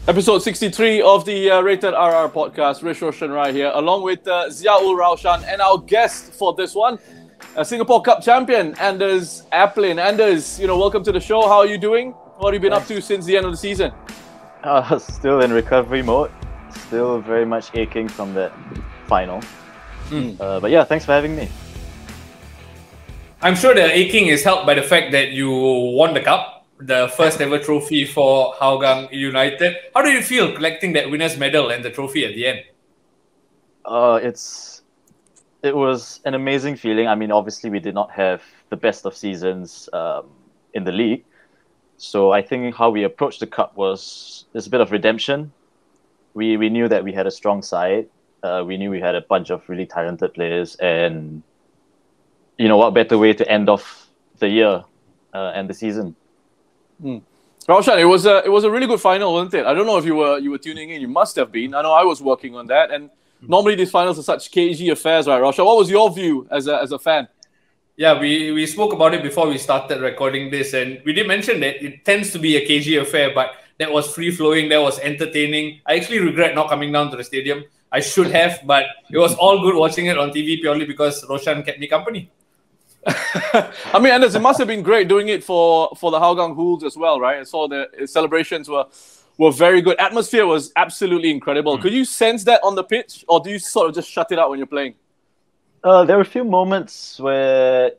Episode 63 of the Rated RR podcast. Rish Roshan Rai here, along with Ziaul Raushan and our guest for this one, a Singapore Cup champion, Anders Aplin. Anders, welcome to the show. How are you doing? What have you been up to since the end of the season? Still in recovery mode. Still very much aching from that final. But yeah, thanks for having me. I'm sure the aching is helped by the fact that you won the cup, the first ever trophy for Hougang United. How do you feel collecting that winner's medal and the trophy at the end? It was an amazing feeling. I mean, obviously we did not have the best of seasons in the league. So I think how we approached the cup was a bit of redemption. We knew that we had a strong side. We knew we had a bunch of really talented players, and what better way to end off the year and the season. Raushan, it was a really good final, wasn't it? I don't know if you were tuning in. You must have been. I know I was working on that, and normally these finals are such cagey affairs, right, Raushan? What was your view as a fan? Yeah, we spoke about it before we started recording this, and we did mention that it tends to be a cagey affair, but that was free-flowing, that was entertaining. I actually regret not coming down to the stadium. I should have, but it was all good watching it on TV purely because Roshan kept me company. I mean, Anders, it must have been great doing it for the Hougang Hools as well, right? I saw the celebrations were very good. Atmosphere was absolutely incredible. Could you sense that on the pitch, or do you sort of just shut it out when you're playing? There were a few moments where,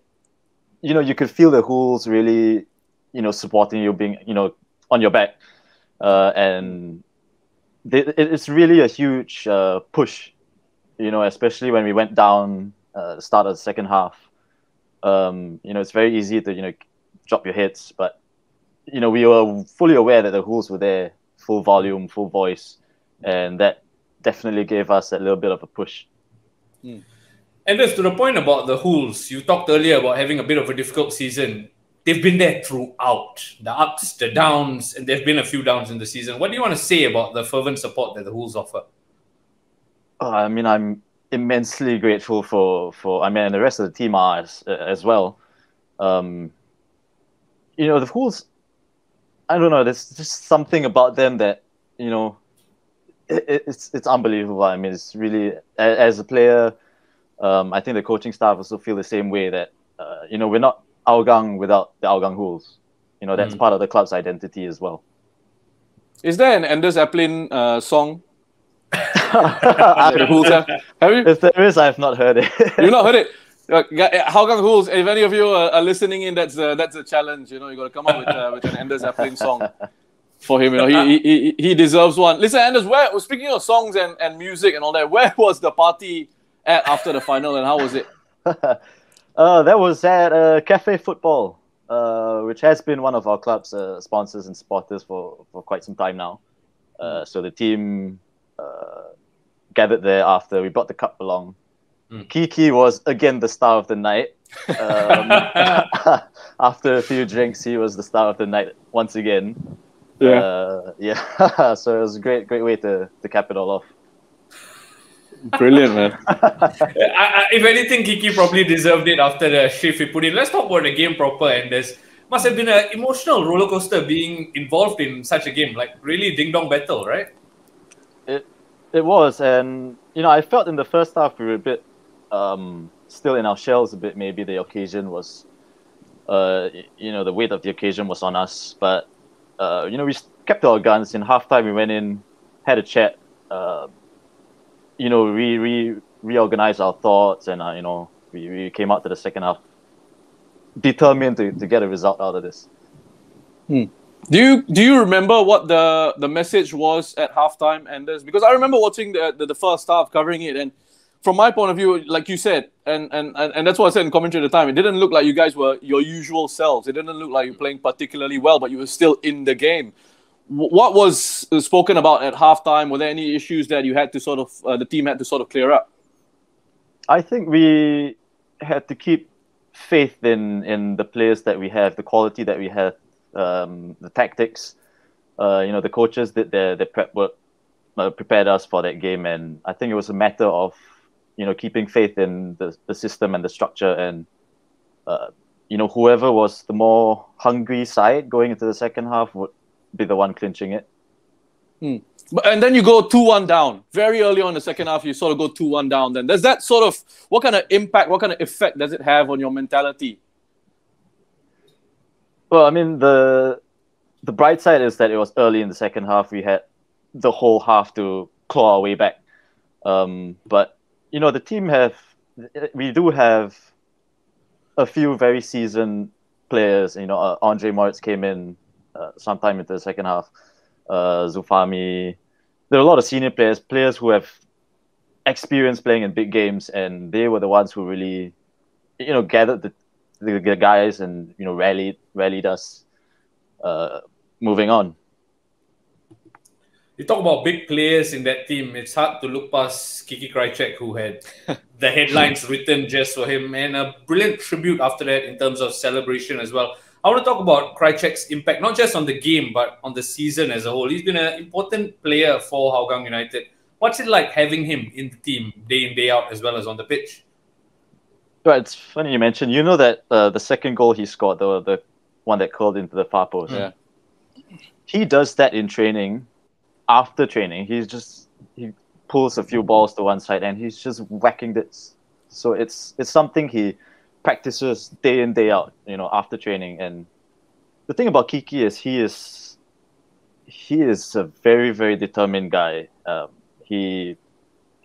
you could feel the Hools really, supporting you, being, on your back. And it's really a huge push, especially when we went down the start of the second half. It's very easy to, drop your heads, but, we were fully aware that the Hools were there, full volume, full voice, and that definitely gave us a little bit of a push. And just to the point about the Hools, you talked earlier about having a bit of a difficult season. They've been there throughout, the ups, the downs, and there've been a few downs in the season. What do you want to say about the fervent support that the Hools offer? I mean, I'm immensely grateful for and the rest of the team are as well. The Hools, I don't know, there's just something about them that, it's unbelievable. I mean, it's really, as a player, I think the coaching staff also feel the same way that, we're not Hougang without the Hougang Hools. That's part of the club's identity as well. Is there an Anders Aplin song? The Hools have you? If there is, I have not heard it. You've not heard it? Hougang Hools, if any of you are listening in, that's a challenge. You got to come up with an Anders Aplin song for him. He deserves one. Listen, Anders, speaking of songs and music and all that, where was the party at after the final, and how was it? That was at Cafe Football, which has been one of our club's sponsors and supporters for quite some time now. So the team gathered there after we brought the cup along. Kiki was again the star of the night. After a few drinks, he was the star of the night once again. Yeah. So it was a great way to cap it all off. Brilliant, man. If anything, Kiki probably deserved it after the shift he put in. Let's talk about the game proper, and this must have been an emotional roller coaster being involved in such a game, like really ding-dong battle, right? It was, and I felt in the first half we were a bit still in our shells a bit. Maybe the occasion was, the weight of the occasion was on us, but we kept our guns. In halftime, we went in, had a chat. Reorganized our thoughts, and we came out to the second half determined to get a result out of this. Do you remember what the message was at halftime, Anders? Because I remember watching the first half, covering it, and from my point of view, like you said, and that's what I said in commentary at the time, it didn't look like you guys were your usual selves. It didn't look like you were playing particularly well, but you were still in the game. What was spoken about at halftime? Were there any issues that you had to the team had to clear up? I think we had to keep faith in the players that we have, the quality that we have, the tactics. The coaches did their prep work, prepared us for that game, and I think it was a matter of keeping faith in the system and the structure, and whoever was the more hungry side going into the second half would be the one clinching it. And then you go 2-1 down. Very early on in the second half, you sort of go 2-1 down. Then does that sort of, what kind of impact, what kind of effect does it have on your mentality? Well, I mean, the bright side is that it was early in the second half. We had the whole half to claw our way back. But, the team we do have a few very seasoned players. Andre Moritz came in sometime into the second half. Zulfami. There are a lot of senior players who have experience playing in big games, and they were the ones who really, gathered the guys and rallied us. Moving on. You talk about big players in that team. It's hard to look past Kiki Krajcek, who had the headlines written just for him, and a brilliant tribute after that in terms of celebration as well. I want to talk about Krajcek's impact, not just on the game, but on the season as a whole. He's been an important player for Hougang United. What's it like having him in the team day in, day out, as well as on the pitch? Right, it's funny you mentioned. You know that the second goal he scored, the one that curled into the far post. Yeah. He does that in training. After training, he pulls a few balls to one side and he's just whacking this. So it's something he practices day in, day out, after training. And the thing about Kiki is he is a very, very determined guy. He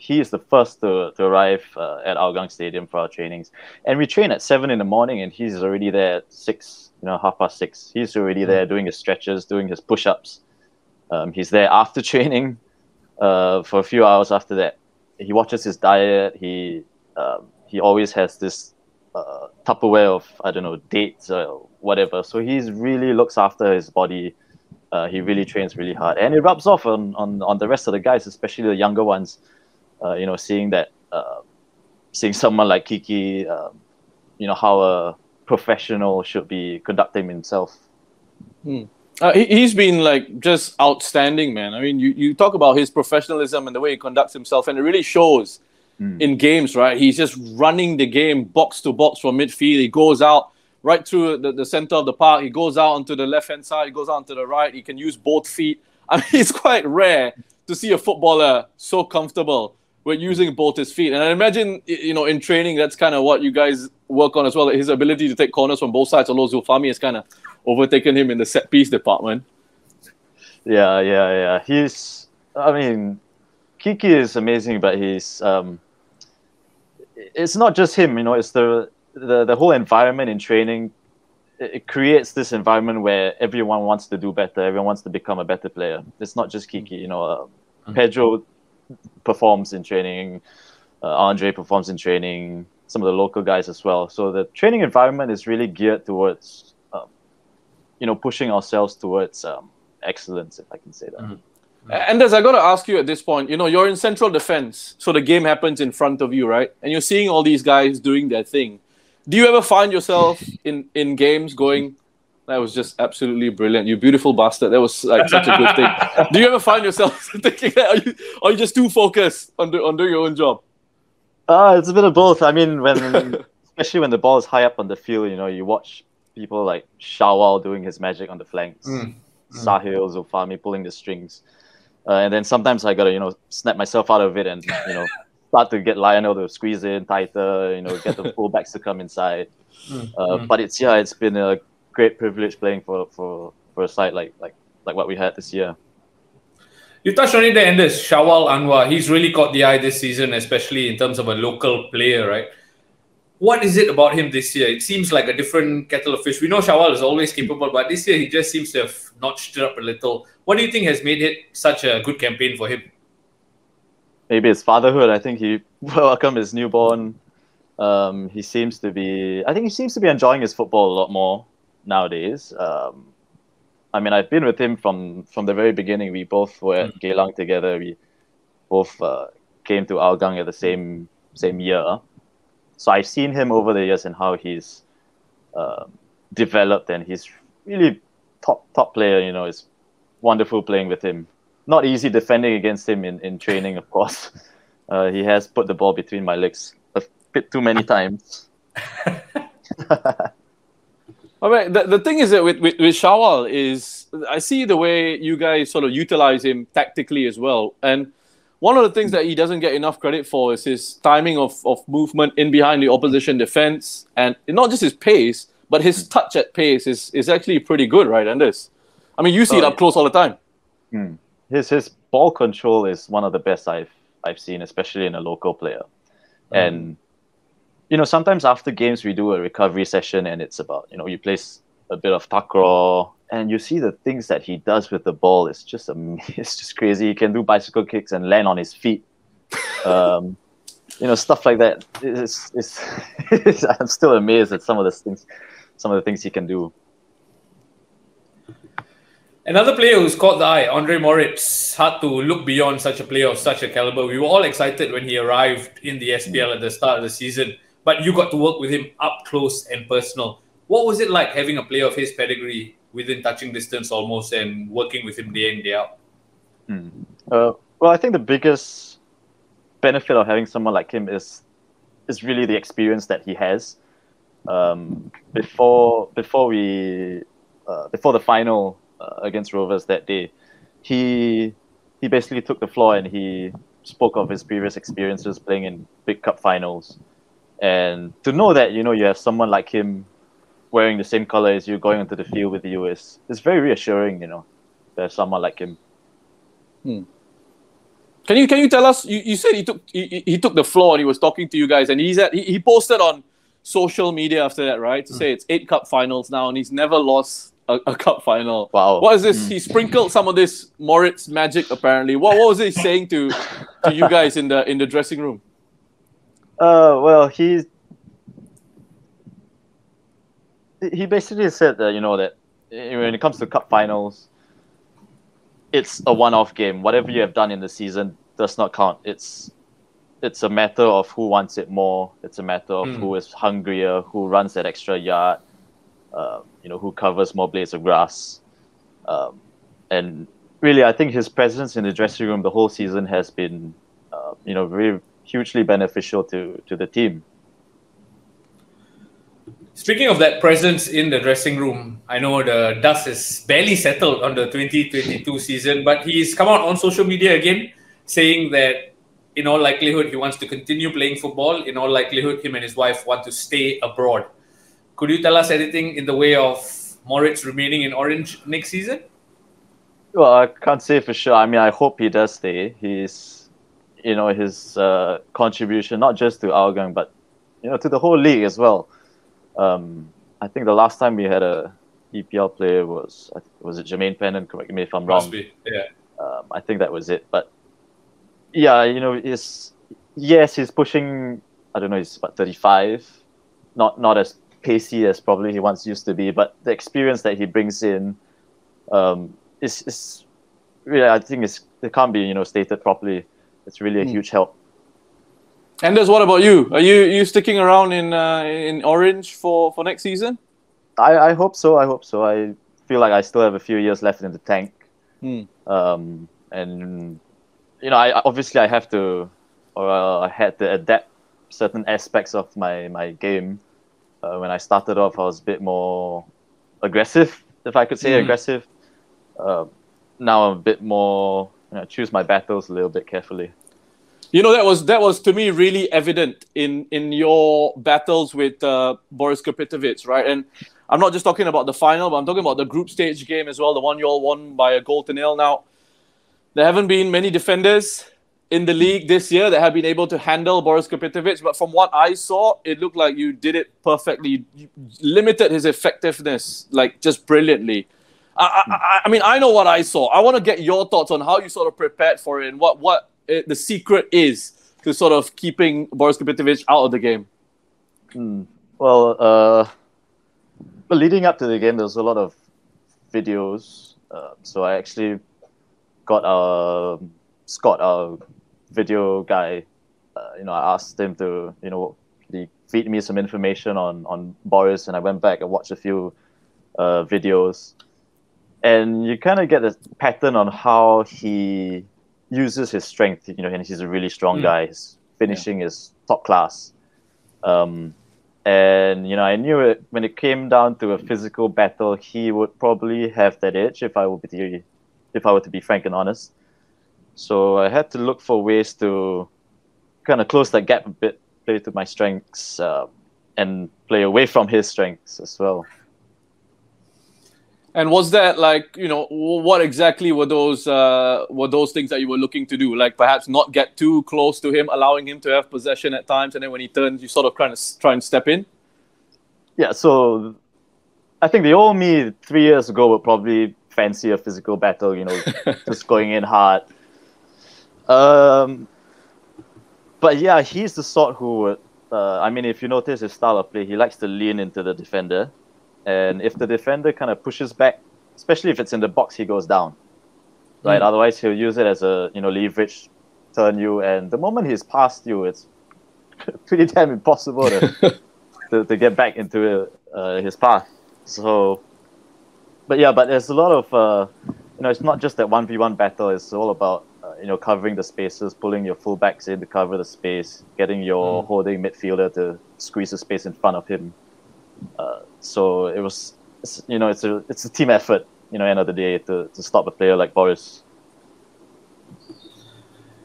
is the first to arrive at Hougang Stadium for our trainings. And we train at 7 in the morning and he's already there at 6, 6:30. He's already there doing his stretches, doing his push-ups. He's there after training for a few hours after that. He watches his diet. He always has this Tupperware of, dates or whatever. So he really looks after his body. He really trains really hard. And it rubs off on the rest of the guys, especially the younger ones. Seeing someone like Kiki, how a professional should be conducting himself. He's been just outstanding, man. I mean, you talk about his professionalism and the way he conducts himself, and it really shows in games, right? He's just running the game box to box from midfield. He goes out right through the center of the park. He goes out onto the left-hand side. He goes out onto the right. He can use both feet. I mean, it's quite rare to see a footballer so comfortable with using both his feet. And I imagine, in training, that's kind of what you guys work on as well. His ability to take corners from both sides, although Zulfami has kind of overtaken him in the set-piece department. Yeah. Kiki is amazing, but he's... it's not just him, it's the whole environment in training. It creates this environment where everyone wants to do better. Everyone wants to become a better player. It's not just Kiki, Pedro performs in training. Andre performs in training. Some of the local guys as well. So the training environment is really geared towards, pushing ourselves towards excellence, if I can say that. Anders, I got to ask you at this point, you're in central defense, so the game happens in front of you, right? And you're seeing all these guys doing their thing. Do you ever find yourself in games going, that was just absolutely brilliant, you beautiful bastard, that was such a good thing? Do you ever find yourself thinking that, or are you just too focused on doing your own job? It's a bit of both. I mean, especially when the ball is high up on the field, you watch people like Shawal doing his magic on the flanks, Sahil, Zulfami pulling the strings. And then sometimes I gotta, snap myself out of it and, start to get Lionel to squeeze in tighter, get the fullbacks to come inside. But it's been a great privilege playing for a side like what we had this year. You touched on it there, Anders. Shawal Anwar, he's really caught the eye this season, especially in terms of a local player, right? What is it about him this year? It seems like a different kettle of fish. We know Shawal is always capable, but this year he just seems to have notched it up a little. What do you think has made it such a good campaign for him? Maybe it's fatherhood. I think he welcomed his newborn. He seems to be enjoying his football a lot more nowadays. I've been with him from the very beginning. We both were at Geylang together. We both came to Hougang at the same year. So I've seen him over the years and how he's developed, and he's really top player. It's wonderful playing with him. Not easy defending against him in training, of course. He has put the ball between my legs a bit too many times. All right. The thing is that with Shawal is I see the way you guys sort of utilize him tactically as well. And one of the things that he doesn't get enough credit for is his timing of movement in behind the opposition defense, and not just his pace, but his touch at pace is actually pretty good, right, Anders? I mean, you see it up close all the time. His ball control is one of the best I've seen, especially in a local player. And sometimes after games we do a recovery session, and it's about you place a bit of takraw, and you see the things that he does with the ball. It's just crazy. He can do bicycle kicks and land on his feet. Stuff like that. I'm still amazed at some of the things he can do. Another player who's caught the eye, Andre Moritz. Hard to look beyond such a player of such a caliber. We were all excited when he arrived in the SPL at the start of the season, but you got to work with him up close and personal. What was it like having a player of his pedigree within touching distance almost and working with him day in, day out? Well, I think the biggest benefit of having someone like him is really the experience that he has. Before the final against Rovers that day, he basically took the floor and he spoke of his previous experiences playing in big cup finals, and to know that you have someone like him wearing the same color as you going into the field with you is very reassuring. There's someone like him. Can you tell us? You said he took the floor and he was talking to you guys, and he posted on social media after that, right? To say it's 8 cup finals now, and he's never lost a cup final. Wow. What is this? He sprinkled some of this Moritz magic, apparently. What was he saying to you guys in the dressing room? Well, he basically said that that when it comes to cup finals, it's a one-off game. Whatever you have done in the season does not count. It's a matter of who wants it more. It's a matter of who is hungrier, who runs that extra yard, who covers more blades of grass. And really, I think his presence in the dressing room the whole season has been, very hugely beneficial to the team. Speaking of that presence in the dressing room, I know the dust is barely settled on the 2022 season, but he's come out on social media again saying that in all likelihood he wants to continue playing football. In all likelihood, him and his wife want to stay abroad. Could you tell us anything in the way of Moritz remaining in Orange next season? Well, I can't say for sure. I mean, I hope he does stay. His contribution, not just to Hougang, but to the whole league as well. I think the last time we had a EPL player was it Jermaine Pennant? Correct me if I'm wrong. Must be, yeah. I think that was it. But yeah, he's pushing. I don't know. He's about 35. Not as pacey as probably he once used to be, but the experience that he brings in is really, I think it can't be stated properly. It's really a huge help. Anders, what about you? Are you sticking around in Orange for next season? I hope so. I feel like I still have a few years left in the tank. And I have to, or I had to adapt certain aspects of my game. When I started off, I was a bit more aggressive, if I could say aggressive. Now I'm a bit more, choose my battles a little bit carefully. That was to me really evident in your battles with Boris Kapitovic, right? And I'm not just talking about the final, but I'm talking about the group stage game as well, the one you all won by a 1-0. Now, there haven't been many defenders in the league this year that have been able to handle Boris Kapitovic, but from what I saw, it looked like you did it perfectly. You limited his effectiveness just brilliantly. I mean, I know what I saw. I want to get your thoughts on how you sort of prepared for it and what the secret is to sort of keeping Boris Kapitovic out of the game. Well, leading up to the game, there was a lot of videos. So I actually got Scott, our video guy. I asked him to, feed me some information on Boris, and I went back and watched a few videos. And you kind of get a pattern on how he uses his strength, and he's a really strong guy. His finishing is top class. And I knew it when it came down to a physical battle, he would probably have that edge if I were to be frank and honest. So I had to look for ways to kind of close that gap a bit, play to my strengths, and play away from his strengths as well. And was that what exactly were those things that you were looking to do? Like perhaps not get too close to him, allowing him to have possession at times, and then when he turns, you sort of try and step in? Yeah, so I think the old me 3 years ago would probably fancy a physical battle, just going in hard. But yeah, he's the sort who would, if you notice his style of play, he likes to lean into the defender. And if the defender kind of pushes back, especially if it's in the box, he goes down, right? Otherwise, he'll use it as a leverage, turn you. And the moment he's past you, it's pretty damn impossible to get back into his path. So, but there's a lot of it's not just that 1v1 battle. It's all about covering the spaces, pulling your fullbacks in to cover the space, getting your holding midfielder to squeeze the space in front of him. So it's a team effort, end of the day, to stop a player like Boris.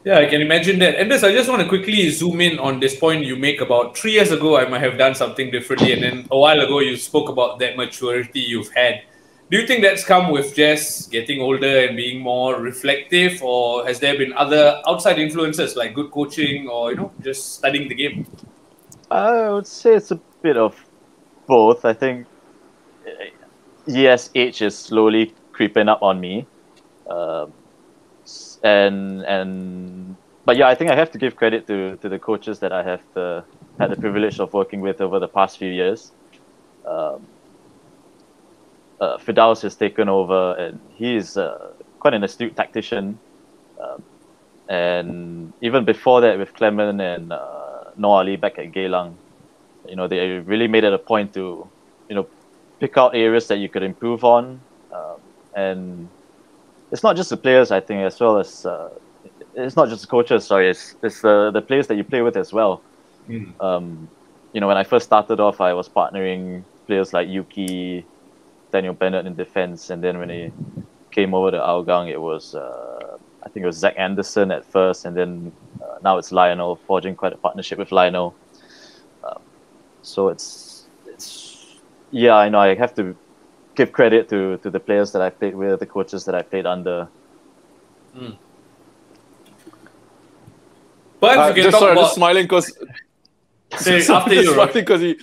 Yeah, I can imagine that. And this, I just want to quickly zoom in on this point you make about 3 years ago, I might have done something differently. And then a while ago, you spoke about that maturity you've had. Do you think that's come with just getting older and being more reflective, or has there been other outside influences like good coaching or, just studying the game? I would say it's a bit of both. I think, yes, age is slowly creeping up on me. But yeah, I think I have to give credit to the coaches that I have had the privilege of working with over the past few years. Firdaus has taken over, and he is quite an astute tactician. And even before that, with Clement and Noor Ali back at Geylang, they really made it a point to, pick out areas that you could improve on. And it's not just the players, I think, as well as it's not just the coaches. Sorry, it's the players that you play with as well. When I first started off, I was partnering players like Yuki, Daniel Bennett in defense, and then when he came over to Hougang, it was I think it was Zach Anderson at first, and then now it's Lionel, forging quite a partnership with Lionel. So it's yeah, I know I have to give credit to the players that I played with, the coaches that I played under. But you can talk about... just smiling because after you,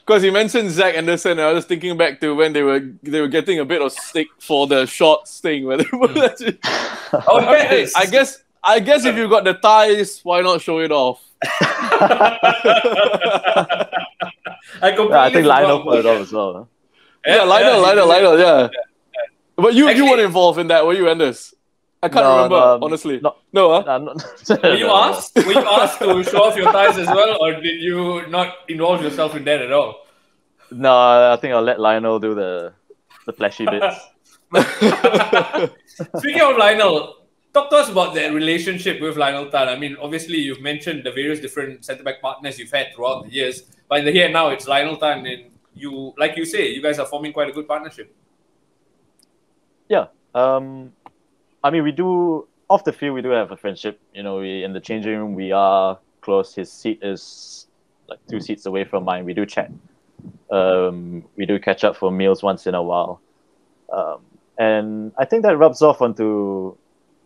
because you mentioned Zach Anderson, and I was thinking back to when they were getting a bit of stick for the shorts thing. Where they were hey, I guess if you got the thighs, why not show it off? I think Lionel put it off as well. Yeah, Lionel, yeah. But you weren't involved in that, were you, Anders? I can't remember, honestly. No. Were you asked to show off your thighs as well, or did you not involve yourself in that at all? No, I think I'll let Lionel do the flashy bits. Speaking of Lionel, talk to us about the relationship with Lionel Tan. I mean, obviously, you've mentioned the various different centre-back partners you've had throughout the years, but in the here and now, it's Lionel Tan, and you, like you say, you guys are forming quite a good partnership. Yeah. We do, off the field, we do have a friendship. We in the changing room, we are close. His seat is like 2 seats away from mine. We do chat. We do catch up for meals once in a while. And I think that rubs off onto,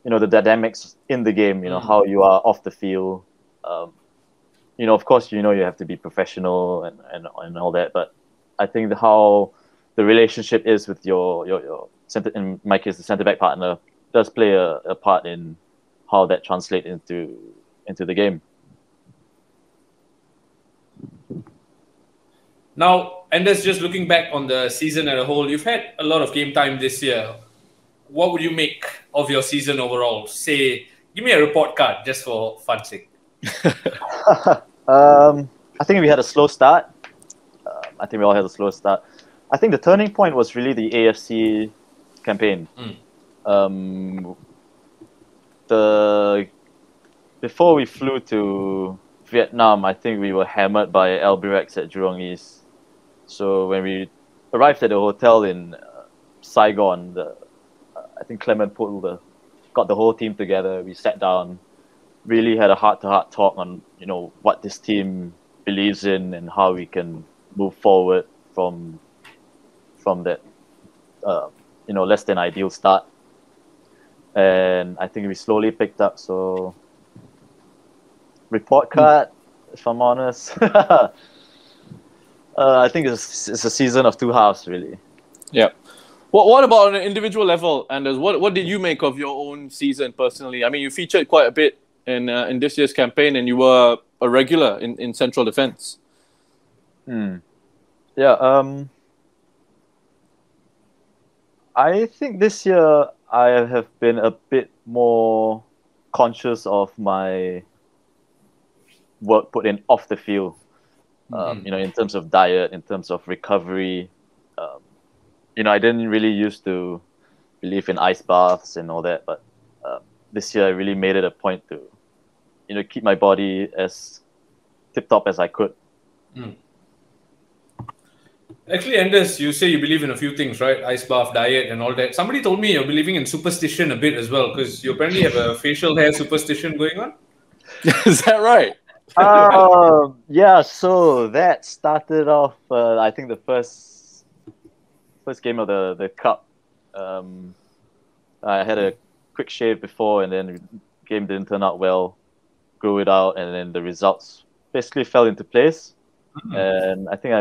the dynamics in the game, how you are off the field. Of course, you have to be professional and all that, but I think how the relationship is with your center, in my case, the centre-back partner, does play a part in how that translates into the game. Now, Anders, just looking back on the season as a whole, you've had a lot of game time this year. What would you make of your season overall? Say, give me a report card just for fun's sake. I think we had a slow start. I think we all had a slow start. I think the turning point was really the AFC campaign. Before we flew to Vietnam, I think we were hammered by Albirex at Jurong East. So when we arrived at the hotel in Saigon, I think Clement got the whole team together. We sat down, really had a heart-to-heart talk on what this team believes in and how we can move forward from that less than ideal start. And I think we slowly picked up. So report card, if I'm honest, I think it's a season of two halves, really. Yeah. What about on an individual level, Anders? What did you make of your own season personally? I mean, you featured quite a bit in this year's campaign, and you were a regular in central defence. Yeah. I think this year I have been a bit more conscious of my work put in off the field. In terms of diet, in terms of recovery. I didn't really used to believe in ice baths and all that, but this year I really made it a point to, keep my body as tip-top as I could. Actually, Anders, you say you believe in a few things, right? Ice bath, diet, and all that. Somebody told me you're believing in superstition a bit as well, because you apparently have a facial hair superstition going on. Is that right? Yeah, so that started off, I think the first game of the cup. I had a quick shave before, and then the game didn't turn out well. Grew it out, and then the results basically fell into place. And I think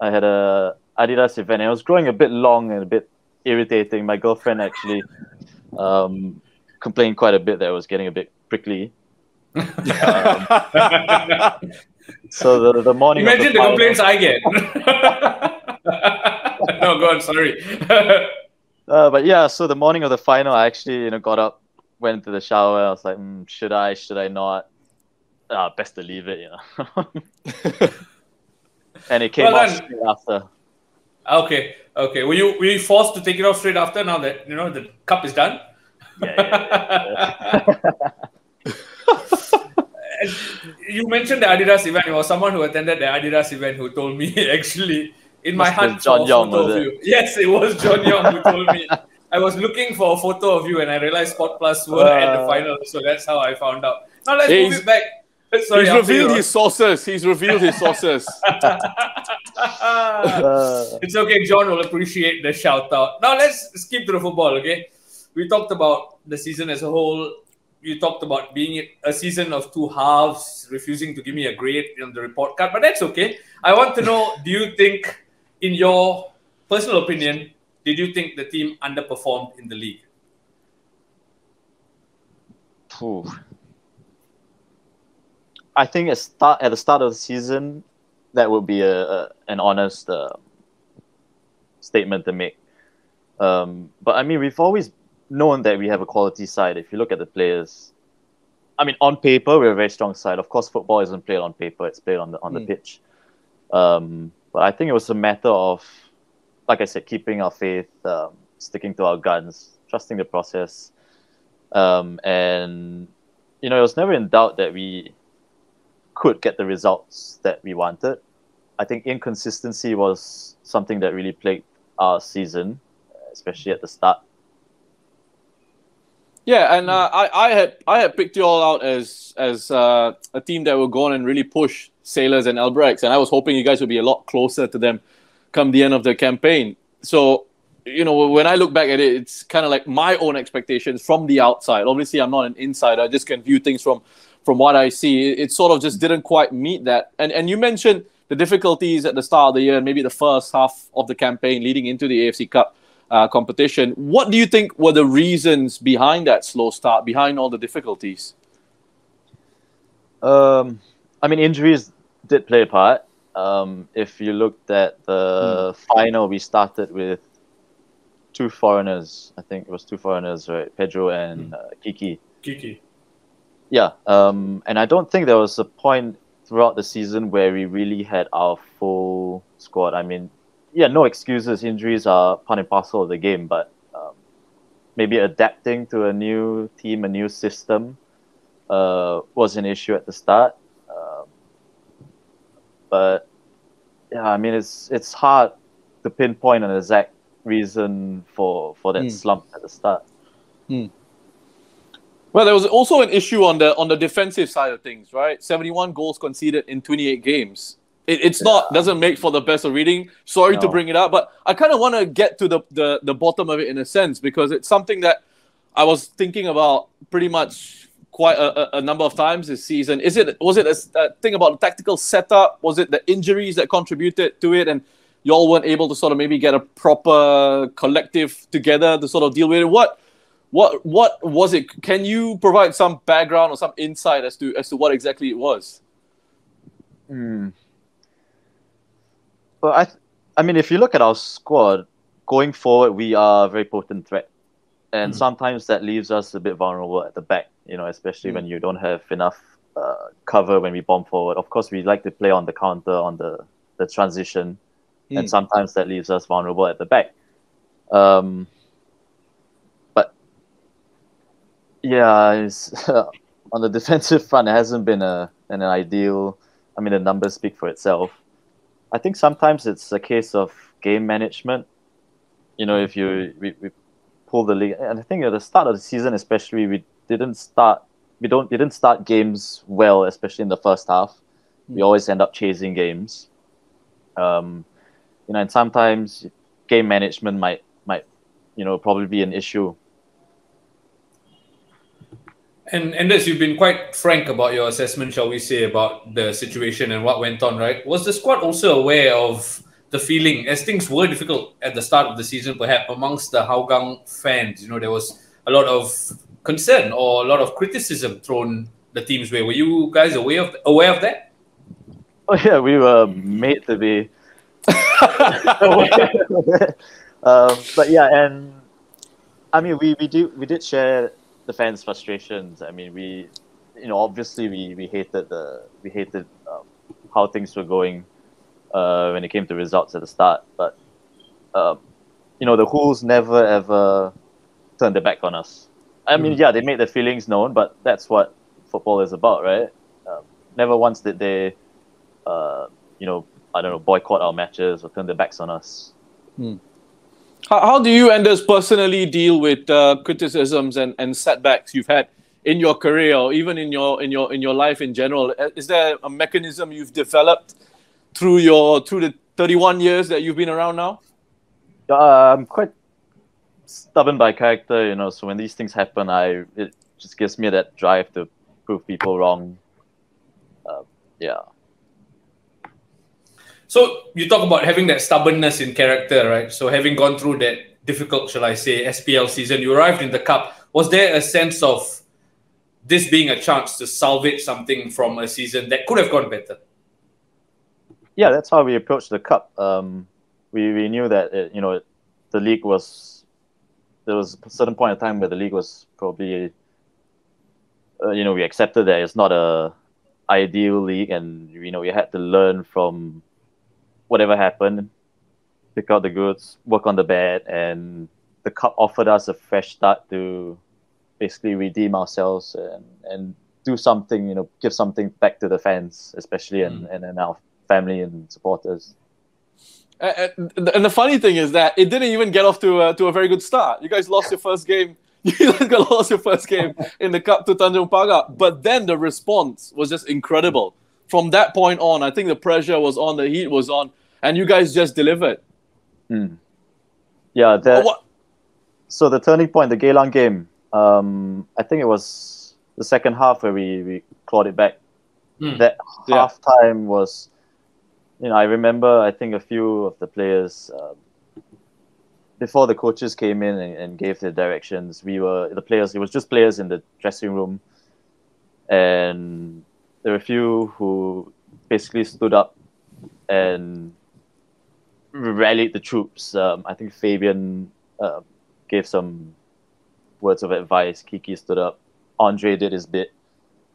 I had a Adidas event. It was growing a bit long and a bit irritating. My girlfriend actually complained quite a bit that it was getting a bit prickly. So the morning. Imagine the complaints I get. No, go on. Sorry. But yeah, so the morning of the final, I actually got up, went to the shower. I was like, should I not? Best to leave it, And it came off straight after. Okay. Were you forced to take it off straight after? Now that the cup is done. Yeah. You mentioned the Adidas event. It was someone who attended the Adidas event who told me actually in my hunt for a photo of you. Yes, it was John Young who told me. I was looking for a photo of you and I realized Sport Plus were at the final, so that's how I found out. Now let's move it back. Sorry, he's revealed his sources. It's okay. John will appreciate the shout out. Now let's skip to the football. Okay, we talked about the season as a whole. You talked about being a season of two halves, refusing to give me a grade on the report card, but that's okay. I want to know, do you think, in your personal opinion, did you think the team underperformed in the league? I think at the start of the season, that would be an honest statement to make. But I mean, we've always known that we have a quality side. If you look at the players, I mean, on paper we're a very strong side. Of course, football isn't played on paper; it's played on the pitch. But I think it was a matter of, like I said, keeping our faith, sticking to our guns, trusting the process, and it was never in doubt that we could get the results that we wanted. I think inconsistency was something that really plagued our season, especially at the start. Yeah, and I had picked you all out as a team that will go on and really push Sailors and Albrechts, and I was hoping you guys would be a lot closer to them come the end of the campaign. So, when I look back at it, it's kind of like my own expectations from the outside. Obviously, I'm not an insider. I just can view things from what I see. It sort of just didn't quite meet that. And you mentioned the difficulties at the start of the year and maybe the first half of the campaign leading into the AFC Cup competition. What do you think were the reasons behind that slow start, behind all the difficulties? I mean, injuries did play a part. If you looked at the final, we started with two foreigners. I think it was two foreigners, right? Pedro and Kiki. Yeah. And I don't think there was a point throughout the season where we really had our full squad. I mean, no excuses. Injuries are part and parcel of the game, but maybe adapting to a new team, a new system was an issue at the start. But yeah, I mean, it's hard to pinpoint an exact reason for that slump at the start. Well, there was also an issue on the defensive side of things, right? 71 goals conceded in 28 games. It's not doesn't make for the best of reading. Sorry to bring it up, but I kind of want to get to the bottom of it in a sense, because it's something that I was thinking about pretty much quite a number of times this season. Was it a thing about the tactical setup? Was it the injuries that contributed to it, and y'all weren't able to sort of maybe get a proper collective together to sort of deal with it? What was it? Can you provide some background or some insight as to what exactly it was? Well, I mean, if you look at our squad going forward, we are a very potent threat, and sometimes that leaves us a bit vulnerable at the back. Especially when you don't have enough cover when we bomb forward. Of course, we like to play on the counter, on the transition, and sometimes that leaves us vulnerable at the back. But yeah, it's, on the defensive front, it hasn't been an ideal. I mean, the numbers speak for itself. I think sometimes it's a case of game management. If we pull the league, and I think at the start of the season, especially, we didn't start games well, especially in the first half. We always end up chasing games. And sometimes game management might probably be an issue. And Anders, you've been quite frank about your assessment, shall we say, about the situation and what went on, right? Was the squad also aware of the feeling, as things were difficult at the start of the season, perhaps amongst the Hougang fans? There was a lot of concern or a lot of criticism thrown the team's way. Were you guys aware of that? Oh yeah, we were made to be. But yeah, and I mean, we did share the fans' frustrations. I mean, obviously we hated how things were going when it came to results at the start. But the Hools never ever turned their back on us. I mean, yeah, they made their feelings known, but that's what football is about, right? Never once did they, boycott our matches or turn their backs on us. How do you, Anders, personally deal with criticisms and setbacks you've had in your career, or even in your life in general? Is there a mechanism you've developed through the 31 years that you've been around now? I'm quite stubborn by character, so when these things happen, it just gives me that drive to prove people wrong. Yeah. So you talk about having that stubbornness in character, right? So having gone through that difficult, shall I say, SPL season, you arrived in the cup. Was there a sense of this being a chance to salvage something from a season that could have gone better? Yeah, that's how we approached the cup. We knew that the league was. There was a certain point in time where the league was probably. We accepted that it's not a ideal league, and we had to learn from whatever happened, pick out the goods, work on the bad, and the cup offered us a fresh start to basically redeem ourselves and do something, give something back to the fans, especially and our family and supporters. And the funny thing is that it didn't even get off to a very good start. You guys lost your first game. You guys lost your first game in the cup to Tanjung Pagar, but then the response was just incredible. From that point on, I think the pressure was on, the heat was on, and you guys just delivered. Yeah, so the turning point, the Geylang game, I think it was the second half where we clawed it back. That halftime was, I remember, I think a few of the players, before the coaches came in and gave their directions, it was just players in the dressing room, and there were a few who basically stood up and rallied the troops. I think Fabian gave some words of advice. Kiki stood up. Andre did his bit,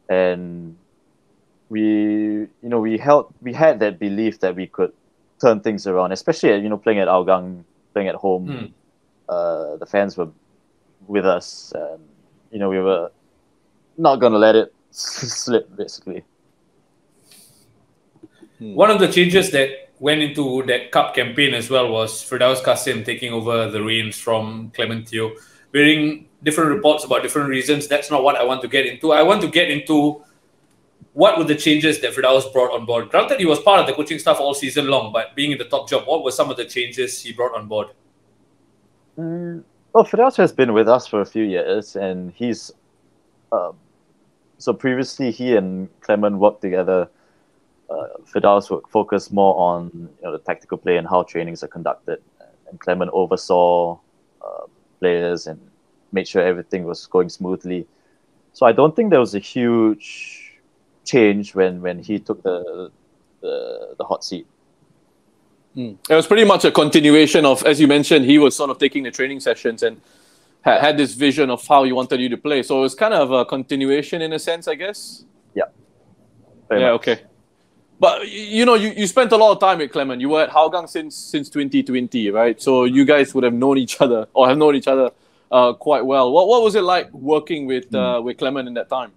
and we had that belief that we could turn things around, especially playing at Hougang, playing at home. The fans were with us, and we were not gonna let it slip, basically. One of the changes that went into that cup campaign as well was Firdaus Kassim taking over the reins from Clement. Hearing different reports about different reasons. That's not what I want to get into. I want to get into what were the changes that Firdaus brought on board. Granted, he was part of the coaching staff all season long, but being in the top job, what were some of the changes he brought on board? Well, Firdaus has been with us for a few years, and he's so previously he and Clement worked together. Firdaus would focus more on the tactical play and how trainings are conducted, and Clement oversaw players and made sure everything was going smoothly. So I don't think there was a huge change when he took the hot seat. It was pretty much a continuation of, as you mentioned, he was sort of taking the training sessions and had this vision of how he wanted you to play. So it was kind of a continuation in a sense, I guess. Yeah. Yeah. Okay. But you spent a lot of time with Clement. You were at Hougang since 2020, right? So you guys would have known each other or have known each other quite well. What was it like working with Clement in that time?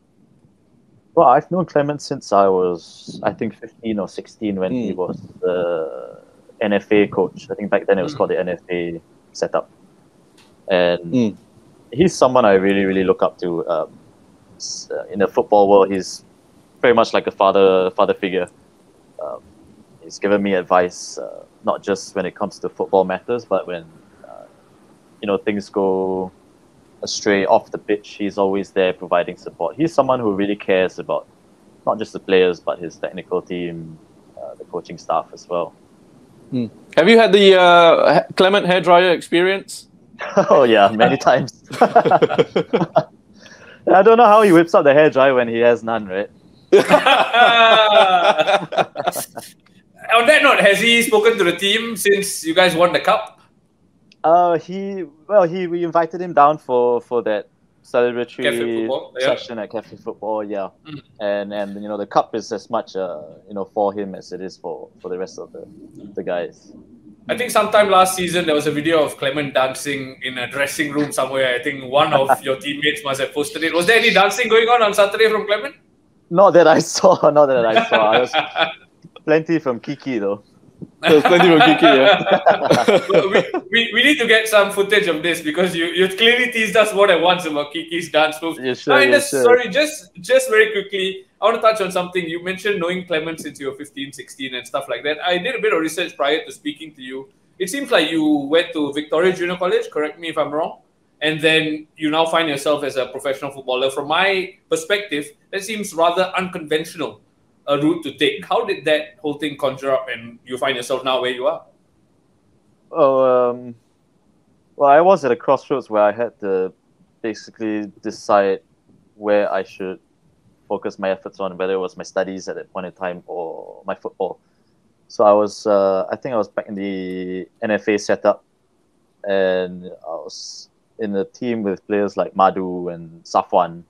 Well, I've known Clement since I was, I think, 15 or 16 when he was the NFA coach. I think back then it was called the NFA setup. And he's someone I really, really look up to. In the football world, he's very much like a father figure. He's given me advice, not just when it comes to football matters, but when things go astray off the pitch, he's always there providing support. He's someone who really cares about not just the players, but his technical team, the coaching staff as well. Have you had the Clement hairdryer experience? Oh yeah, many times. I don't know how he whips up the hairdryer when he has none, right? On that note, has he spoken to the team since you guys won the cup? We invited him down for that celebratory session at Cafe Football, yeah. And the cup is as much for him as it is for the rest of the guys. I think sometime last season there was a video of Clement dancing in a dressing room somewhere. I think one of your teammates must have posted it. Was there any dancing going on Saturday from Clement? Not that I saw. I was plenty from Kiki though. There's plenty from Kiki, yeah. we need to get some footage of this because you clearly teased us more than once about Kiki's dance moves. Yeah, sure, Sorry, just very quickly, I want to touch on something. You mentioned knowing Clement since you were 15, 16 and stuff like that. I did a bit of research prior to speaking to you. It seems like you went to Victoria Junior College, correct me if I'm wrong, and then you now find yourself as a professional footballer. From my perspective, that seems rather unconventional a route to take. How did that whole thing conjure up and you find yourself now where you are? Well, I was at a crossroads where I had to basically decide where I should focus my efforts on, whether it was my studies at that point in time or my football. So I think I was back in the NFA setup, and I was in a team with players like Madhu and Safwan.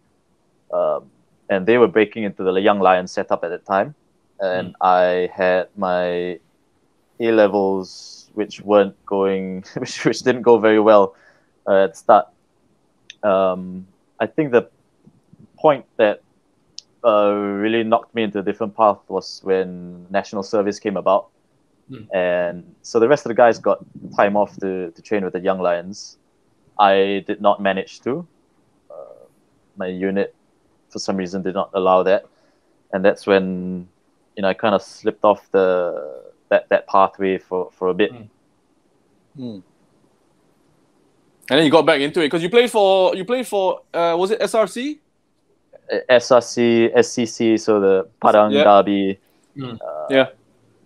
And they were breaking into the Young Lions setup at the time. And I had my A-levels, which didn't go very well at the start. I think the point that really knocked me into a different path was when national service came about. And so the rest of the guys got time off to train with the Young Lions. I did not manage to. My unit, for some reason, did not allow that, and that's when I kind of slipped off that pathway for a bit. And then you got back into it because you played for was it SRC? SRC, SCC, so the Padang Derby.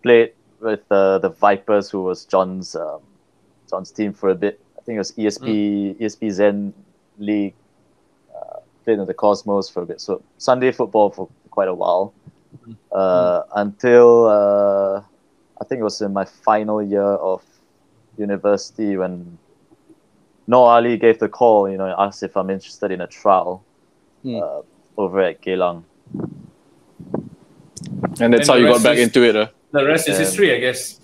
Played with the Vipers, who was John's team for a bit. I think it was ESP Zen League. Played in the Cosmos for a bit. So Sunday football for quite a while. Until I think it was in my final year of university when Noor Ali gave the call, asked if I'm interested in a trial over at Geylang. And that's how you got back into it. The rest is history, I guess.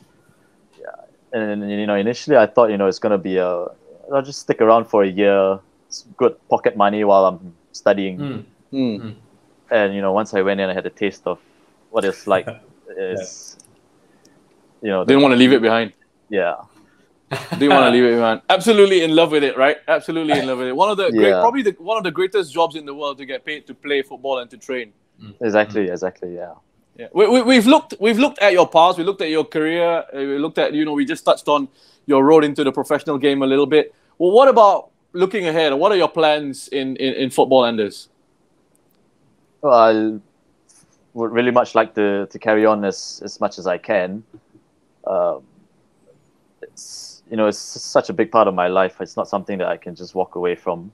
Yeah. And initially I thought, it's going to be I'll just stick around for a year. It's good pocket money while I'm studying. And once I went in, I had a taste of what it's like it's you know Didn't want to leave it behind. yeah. Didn't want to leave it behind. Absolutely in love with it, right? Absolutely in love with it. One of the Yeah. probably one of the greatest jobs in the world to get paid to play football and to train. Exactly, yeah. Yeah, we've looked at your past. We looked at your career. We looked at we just touched on your road into the professional game a little bit. Well, what about looking ahead? What are your plans in football, Anders? Well, I would really much like to carry on as much as I can. It's it's such a big part of my life. It's not something that I can just walk away from.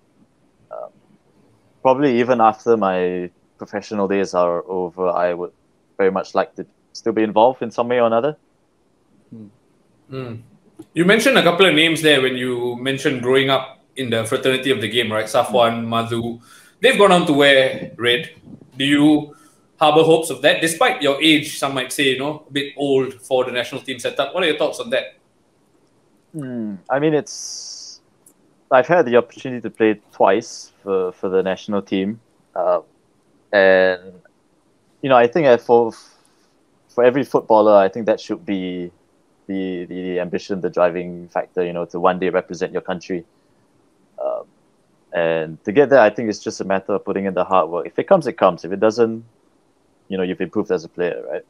Probably even after my professional days are over, I would very much like to still be involved in some way or another. You mentioned a couple of names there when you mentioned growing up in the fraternity of the game, right? Safwan, Madhu. They've gone on to wear red. Do you harbor hopes of that? Despite your age, some might say, a bit old for the national team setup. What are your thoughts on that? I mean, I've had the opportunity to play twice for the national team. And, I think for every footballer, I think that should be the ambition, the driving factor, to one day represent your country. And to get there, I think it's just a matter of putting in the hard work. If it comes, it comes. If it doesn't, you've improved as a player, right?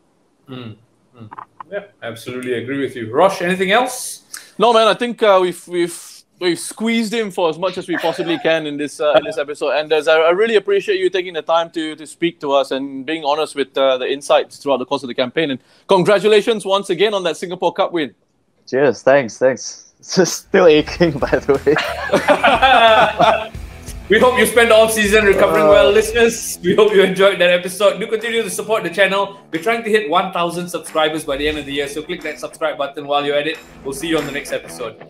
Yeah, absolutely agree with you. Rosh, anything else? No, man. I think we've squeezed him for as much as we possibly can in this episode. And I really appreciate you taking the time to speak to us and being honest with the insights throughout the course of the campaign. And congratulations once again on that Singapore Cup win. Cheers, thanks. It's just still aching, by the way. We hope you spend all season recovering well, listeners. We hope you enjoyed that episode. Do continue to support the channel. We're trying to hit 1,000 subscribers by the end of the year, so click that subscribe button while you're at it. We'll see you on the next episode.